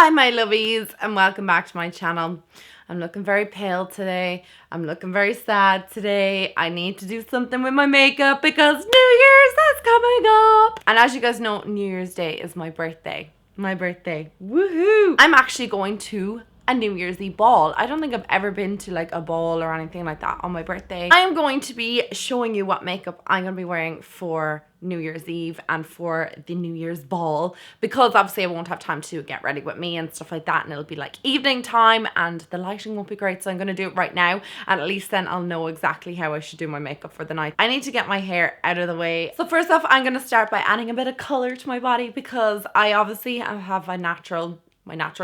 Hi my lovies and welcome back to my channel. I'm looking very pale today. I'm looking very sad today. I need to do something with my makeup because New Year's is coming up. And as you guys know, New Year's Day is my birthday. My birthday. Woohoo! I'm actually going to a New Year's Eve ball. I don't think I've ever been to like a ball or anything like that on my birthday. I am going to be showing you what makeup I'm going to be wearing for New Year's Eve and for the New Year's ball, because obviously I won't have time to get ready with me and stuff like that, and it'll be like evening time and the lighting won't be great, so I'm going to do it right now, and at least then I'll know exactly how I should do my makeup for the night. I need to get my hair out of the way. So first off, I'm going to start by adding a bit of color to my body because I obviously have my natural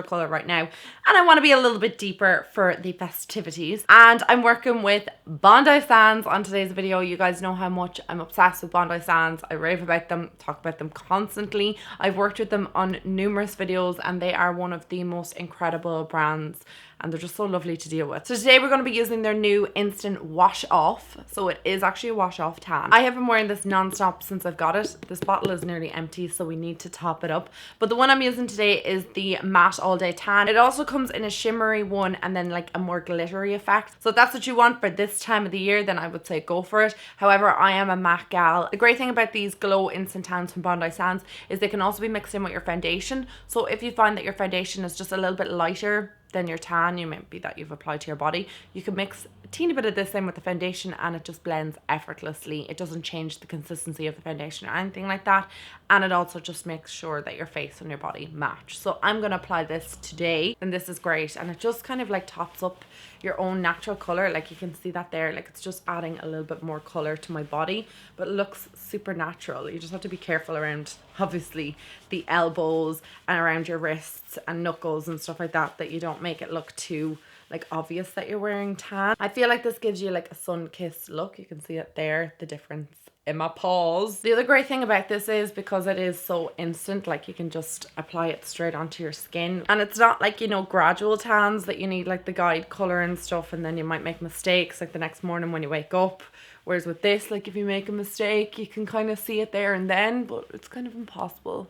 color right now, and I want to be a little bit deeper for the festivities. And I'm working with Bondi Sands on today's video. You guys know how much I'm obsessed with Bondi Sands. I rave about them, talk about them constantly. I've worked with them on numerous videos and they are one of the most incredible brands, and they're just so lovely to deal with. So today we're going to be using their new instant wash off. So it is actually a wash off tan. I have been wearing this non-stop since I've got it. This bottle is nearly empty, so we need to top it up. But the one I'm using today is the matte all day tan. It also comes in a shimmery one and then like a more glittery effect. So if that's what you want for this time of the year, then I would say go for it. However, I am a matte gal. The great thing about these Glow instant tans from Bondi Sands is they can also be mixed in with your foundation. So if you find that your foundation is just a little bit lighter than your tan, you might be that you've applied to your body, you can mix a teeny bit of this in with the foundation and it just blends effortlessly. It doesn't change the consistency of the foundation or anything like that, and it also just makes sure that your face and your body match. So I'm going to apply this today, and this is great, and it just kind of like tops up your own natural color. Like you can see that there, like it's just adding a little bit more color to my body, but it looks super natural. You just have to be careful around obviously the elbows and around your wrists and knuckles and stuff like that, that you don't make it look too like obvious that you're wearing tan. I feel like this gives you like a sun-kissed look. You can see it there, the difference in my paws. The other great thing about this is because it is so instant, like you can just apply it straight onto your skin, and it's not like, you know, gradual tans that you need like the guide color and stuff, and then you might make mistakes like the next morning when you wake up. Whereas with this, like if you make a mistake, you can kind of see it there and then, but it's kind of impossible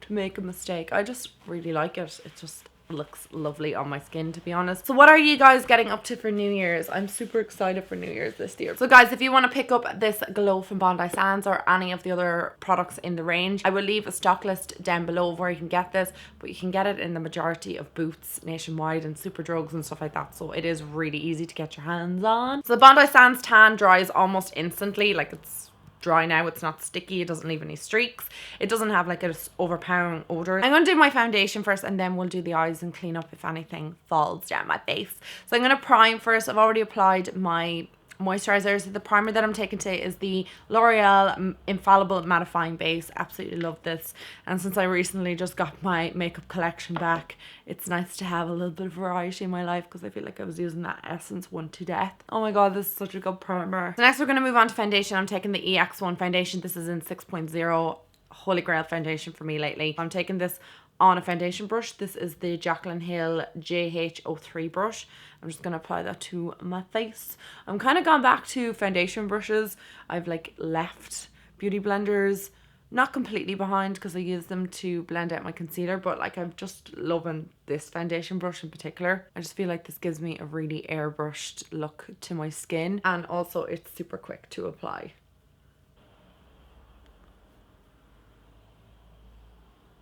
to make a mistake. I just really like it. It just looks lovely on my skin, to be honest. So what are you guys getting up to for New Year's? I'm super excited for New Year's this year. So guys, if you want to pick up this Glow from Bondi Sands or any of the other products in the range, I will leave a stock list down below of where you can get this, but you can get it in the majority of Boots nationwide and Superdrugs and stuff like that, so it is really easy to get your hands on. So the Bondi Sands tan dries almost instantly. Like it's dry now, it's not sticky, it doesn't leave any streaks, it doesn't have like an overpowering odor. I'm going to do my foundation first and then we'll do the eyes and clean up if anything falls down my face. So I'm going to prime first. I've already applied my moisturizer. So the primer that I'm taking today is the L'Oreal Infallible Mattifying Base. Absolutely love this, and since I recently just got my makeup collection back, it's nice to have a little bit of variety in my life, because I feel like I was using that Essence one to death. Oh my god, this is such a good primer. So next we're going to move on to foundation. I'm taking the EX1 foundation. This is in 6.0, holy grail foundation for me lately. I'm taking this on a foundation brush. This is the Jaclyn Hill JH03 brush. I'm just going to apply that to my face. I'm kind of gone back to foundation brushes. I've like left beauty blenders not completely behind because I use them to blend out my concealer, but like I'm just loving this foundation brush in particular. I just feel like this gives me a really airbrushed look to my skin, and also it's super quick to apply.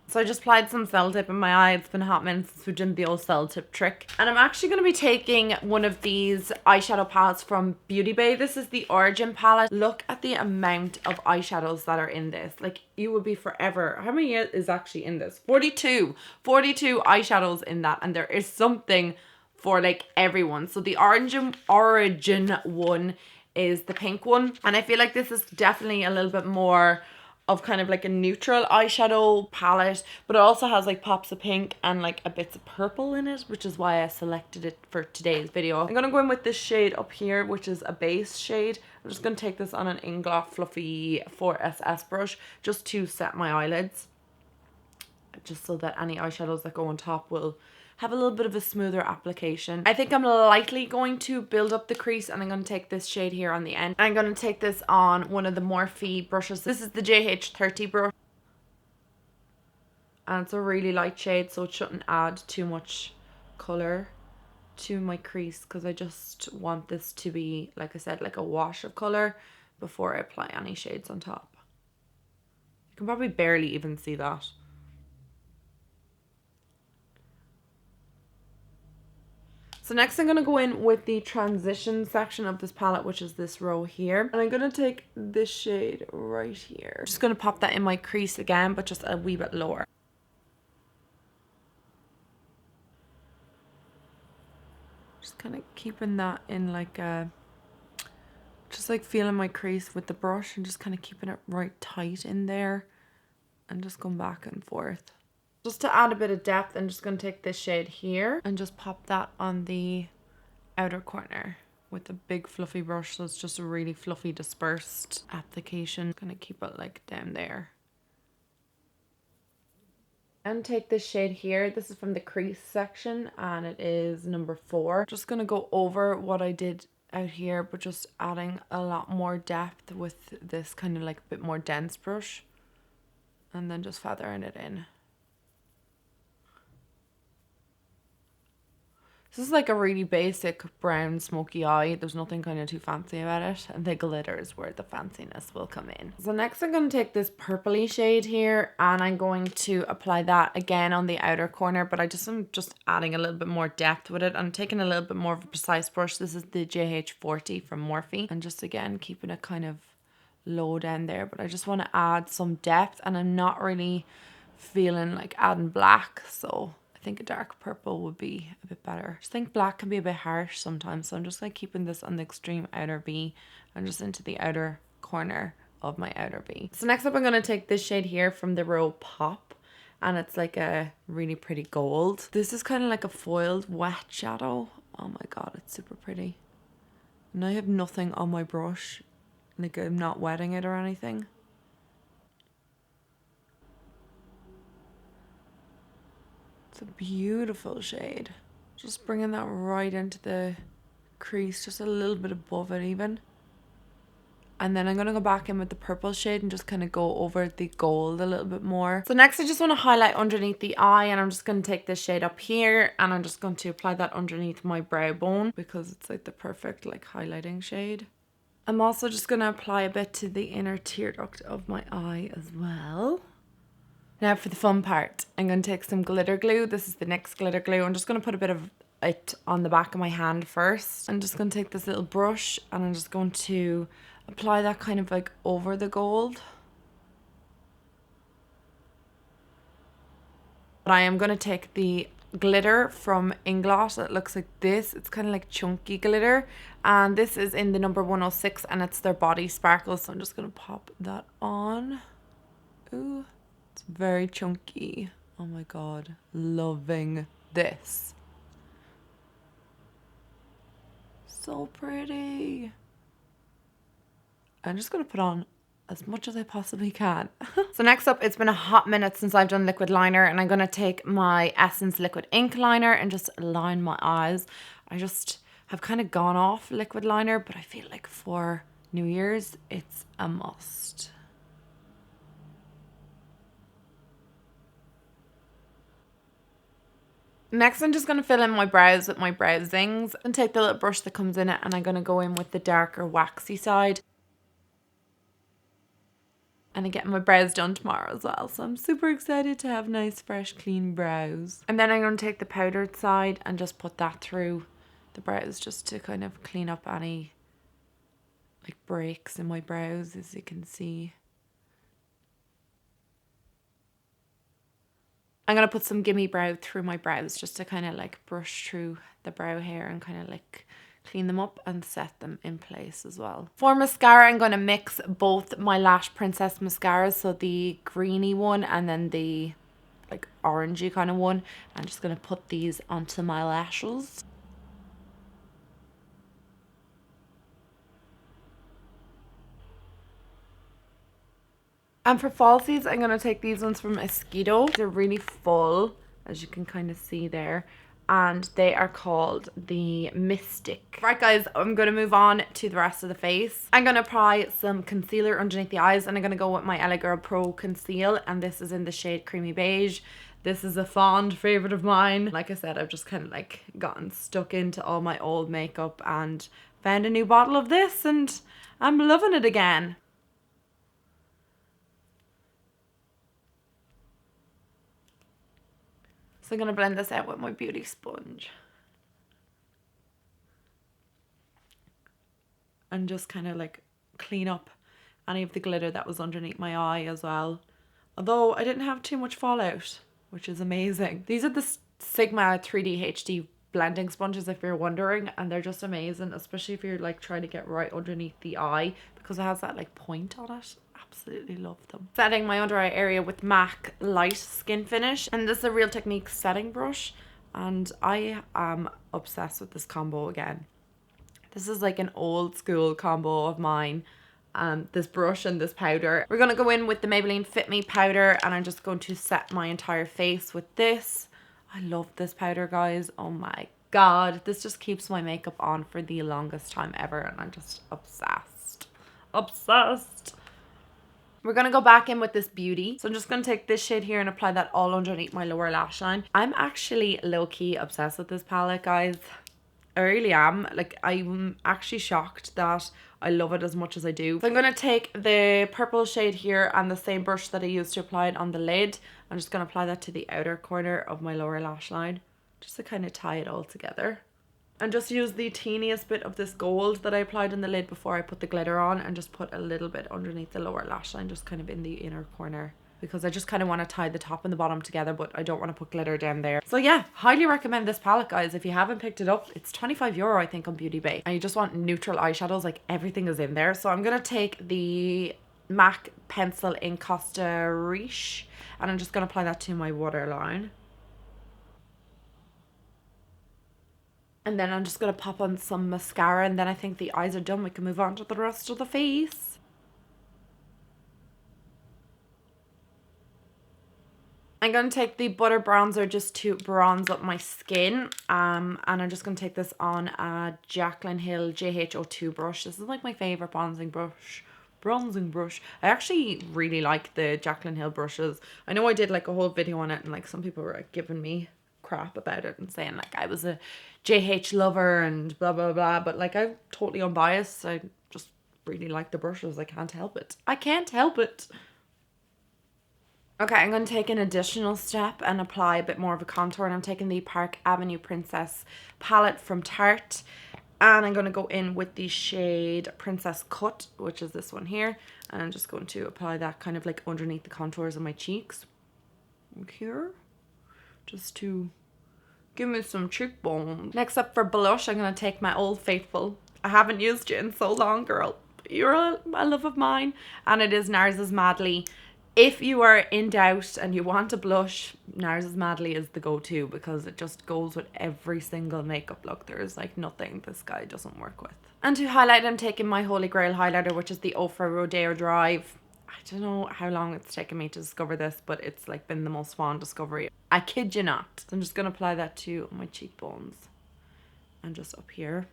So I just applied some cell tip in my eye. It's been a hot minute since we've done the old cell tip trick. And I'm actually going to be taking one of these eyeshadow palettes from Beauty Bay. This is the Origin palette. Look at the amount of eyeshadows that are in this. Like, you would be forever. How many is actually in this? 42 eyeshadows in that. And there is something for like everyone. So the Origin one is the pink one. And I feel like this is definitely a little bit more of kind of like a neutral eyeshadow palette, but it also has like pops of pink and like a bits of purple in it, which is why I selected it for today's video. I'm gonna go in with this shade up here, which is a base shade. I'm just gonna take this on an Inglot Fluffy 4SS brush just to set my eyelids, just so that any eyeshadows that go on top will have a little bit of a smoother application. I think I'm lightly going to build up the crease, and I'm going to take this shade here on the end. I'm going to take this on one of the Morphe brushes. This is the JH30 brush. And it's a really light shade, so it shouldn't add too much color to my crease, because I just want this to be, like I said, like a wash of color before I apply any shades on top. You can probably barely even see that. So next I'm going to go in with the transition section of this palette, which is this row here. And I'm going to take this shade right here. I'm just going to pop that in my crease again, but just a wee bit lower. Just kind of keeping that in like a, just like feeling my crease with the brush and just kind of keeping it right tight in there and just going back and forth. Just to add a bit of depth, I'm just going to take this shade here and just pop that on the outer corner with a big fluffy brush, so it's just a really fluffy dispersed application. Gonna keep it like down there. And take this shade here. This is from the crease section and it is number 4. Just gonna go over what I did out here, but just adding a lot more depth with this kind of like a bit more dense brush, and then just feathering it in. This is like a really basic brown smoky eye. There's nothing kind of too fancy about it. And the glitter is where the fanciness will come in. So next I'm going to take this purpley shade here and I'm going to apply that again on the outer corner. But I'm just adding a little bit more depth with it. I'm taking a little bit more of a precise brush. This is the JH40 from Morphe. And just again keeping it kind of low down there. But I just want to add some depth and I'm not really feeling like adding black. So I think a dark purple would be a bit better. I just think black can be a bit harsh sometimes, so I'm just like keeping this on the extreme outer V and just into the outer corner of my outer V. So next up I'm going to take this shade here from the row Pop, and it's like a really pretty gold. This is kind of like a foiled wet shadow. Oh my god, it's super pretty. And I have nothing on my brush, like I'm not wetting it or anything. It's a beautiful shade. Just bringing that right into the crease, just a little bit above it even. And then I'm going to go back in with the purple shade and just kind of go over the gold a little bit more. So next I just want to highlight underneath the eye, and I'm just going to take this shade up here and I'm just going to apply that underneath my brow bone because it's like the perfect like highlighting shade. I'm also just going to apply a bit to the inner tear duct of my eye as well. Now for the fun part, I'm going to take some glitter glue. This is the NYX glitter glue. I'm just going to put a bit of it on the back of my hand first. I'm just going to take this little brush and I'm just going to apply that kind of like over the gold. But I am going to take the glitter from Inglot. It looks like this. It's kind of like chunky glitter. And this is in the number 106 and it's their Body Sparkle. So I'm just going to pop that on. Ooh. It's very chunky. Oh my god. Loving this. So pretty. I'm just going to put on as much as I possibly can. So next up, it's been a hot minute since I've done liquid liner, and I'm going to take my Essence liquid ink liner and just line my eyes. I just have kind of gone off liquid liner, but I feel like for New Year's, it's a must. Next, I'm just going to fill in my brows with my browsings and take the little brush that comes in it, and I'm going to go in with the darker waxy side. And I'm getting my brows done tomorrow as well, so I'm super excited to have nice, fresh, clean brows. And then I'm going to take the powdered side and just put that through the brows just to kind of clean up any like breaks in my brows, as you can see. I'm going to put some gimme brow through my brows just to kind of like brush through the brow hair and kind of like clean them up and set them in place as well. For mascara, I'm going to mix both my Lash Princess mascaras, so the greeny one and then the like orangey kind of one. I'm just going to put these onto my lashes. And for falsies, I'm going to take these ones from Esquido. They're really full, as you can kind of see there. and they are called the Mystic. Right guys, I'm going to move on to the rest of the face. I'm going to apply some concealer underneath the eyes, and I'm going to go with my LA Girl Pro Conceal, and this is in the shade Creamy Beige. This is a fond favorite of mine. Like I said, I've just kind of like gotten stuck into all my old makeup and found a new bottle of this, and I'm loving it again. So I'm going to blend this out with my beauty sponge. And just kind of like clean up any of the glitter that was underneath my eye as well. Although I didn't have too much fallout, which is amazing. These are the Sigma 3D HD blending sponges, if you're wondering, and they're just amazing, especially if you're like trying to get right underneath the eye, because it has that like point on it. Absolutely love them. Setting my under eye area with MAC Light Skin Finish, and this is a Real Technique setting brush, and I am obsessed with this combo again. This is like an old school combo of mine. This brush and this powder. We're going to go in with the Maybelline Fit Me powder, and I'm just going to set my entire face with this. I love this powder, guys. Oh my god. This just keeps my makeup on for the longest time ever, and I'm just obsessed. Obsessed. We're going to go back in with this Beauty. So I'm just going to take this shade here and apply that all underneath my lower lash line. I'm actually low-key obsessed with this palette, guys. I really am. Like, I'm actually shocked that I love it as much as I do. So I'm going to take the purple shade here and the same brush that I used to apply it on the lid. I'm just going to apply that to the outer corner of my lower lash line, just to kind of tie it all together. And just use the teeniest bit of this gold that I applied on the lid before I put the glitter on, and just put a little bit underneath the lower lash line, just kind of in the inner corner, because I just kind of want to tie the top and the bottom together, but I don't want to put glitter down there. So yeah, highly recommend this palette, guys. If you haven't picked it up, it's €25 I think on Beauty Bay, and you just want neutral eyeshadows, like everything is in there. So I'm going to take the MAC pencil in Costa Riche, and I'm just going to apply that to my waterline. And then I'm just going to pop on some mascara, and then I think the eyes are done. We can move on to the rest of the face. I'm going to take the butter bronzer just to bronze up my skin. And I'm just going to take this on a Jaclyn Hill JH02 brush. This is like my favourite bronzing brush. I actually really like the Jaclyn Hill brushes. I know I did like a whole video on it, and like some people were like giving me crap about it and saying like I was a JH lover and blah blah blah, but like I'm totally unbiased. I just really like the brushes. I can't help it. I can't help it. Okay, I'm going to take an additional step and apply a bit more of a contour, and I'm taking the Park Avenue Princess palette from Tarte, and I'm going to go in with the shade Princess Cut, which is this one here, and I'm just going to apply that kind of like underneath the contours of my cheeks here, just to give me some cheekbones. Next up for blush, I'm going to take my Old Faithful. I haven't used it in so long, girl. You're a love of mine. And it is Nars' Madly. If you are in doubt and you want a blush, Nars' Madly is the go-to, because it just goes with every single makeup look. There's like nothing this guy doesn't work with. And to highlight, I'm taking my Holy Grail highlighter, which is the Ofra Rodeo Drive. I don't know how long it's taken me to discover this, but it's like been the most fun discovery. I kid you not. So I'm just going to apply that to my cheekbones and just up here.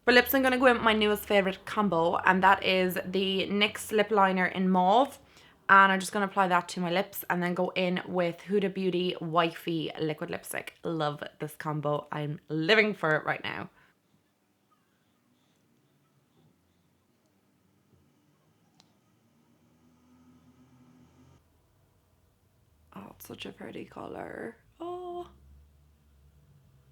For lips, I'm going to go in with my newest favourite combo, and that is the NYX lip liner in mauve. And I'm just going to apply that to my lips, and then go in with Huda Beauty Wifey liquid lipstick. Love this combo. I'm living for it right now. Oh, it's such a pretty color. Oh,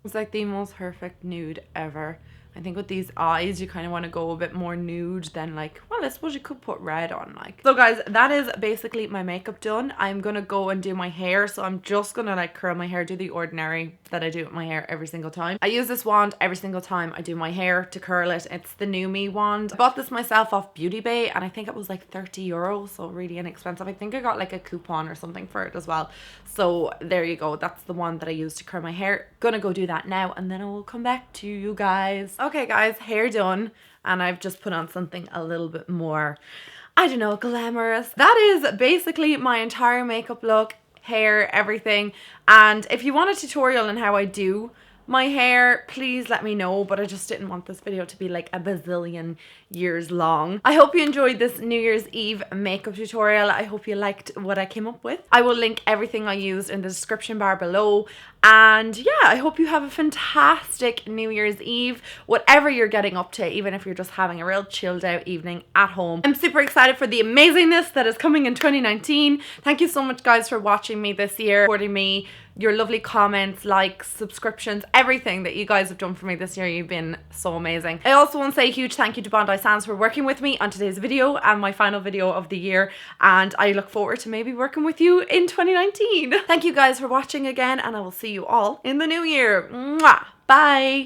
it's like the most perfect nude ever. I think with these eyes, you kind of want to go a bit more nude than like, well, I suppose you could put red on like. So guys, that is basically my makeup done. I'm going to go and do my hair. So I'm just going to like curl my hair, do the ordinary that I do with my hair every single time. I use this wand every single time I do my hair to curl it. It's the New Me wand. I bought this myself off Beauty Bay, and I think it was like €30, so really inexpensive. I think I got like a coupon or something for it as well. So there you go. That's the one that I use to curl my hair. Gonna go do that now, and then I will come back to you guys. Okay guys, hair done, and I've just put on something a little bit more, I don't know, glamorous. That is basically my entire makeup look. hair, everything. And if you want a tutorial on how I do my hair, please let me know, but I just didn't want this video to be like a bazillion years long. I hope you enjoyed this New Year's Eve makeup tutorial. I hope you liked what I came up with. I will link everything I used in the description bar below. And yeah, I hope you have a fantastic New Year's Eve, whatever you're getting up to, even if you're just having a real chilled out evening at home. I'm super excited for the amazingness that is coming in 2019. Thank you so much guys for watching me this year, supporting me, your lovely comments, likes, subscriptions, everything that you guys have done for me this year. You've been so amazing. I also want to say a huge thank you to Bondi Sands for working with me on today's video and my final video of the year, and I look forward to maybe working with you in 2019. Thank you guys for watching again, and I will see you all in the new year. Mwah! Bye!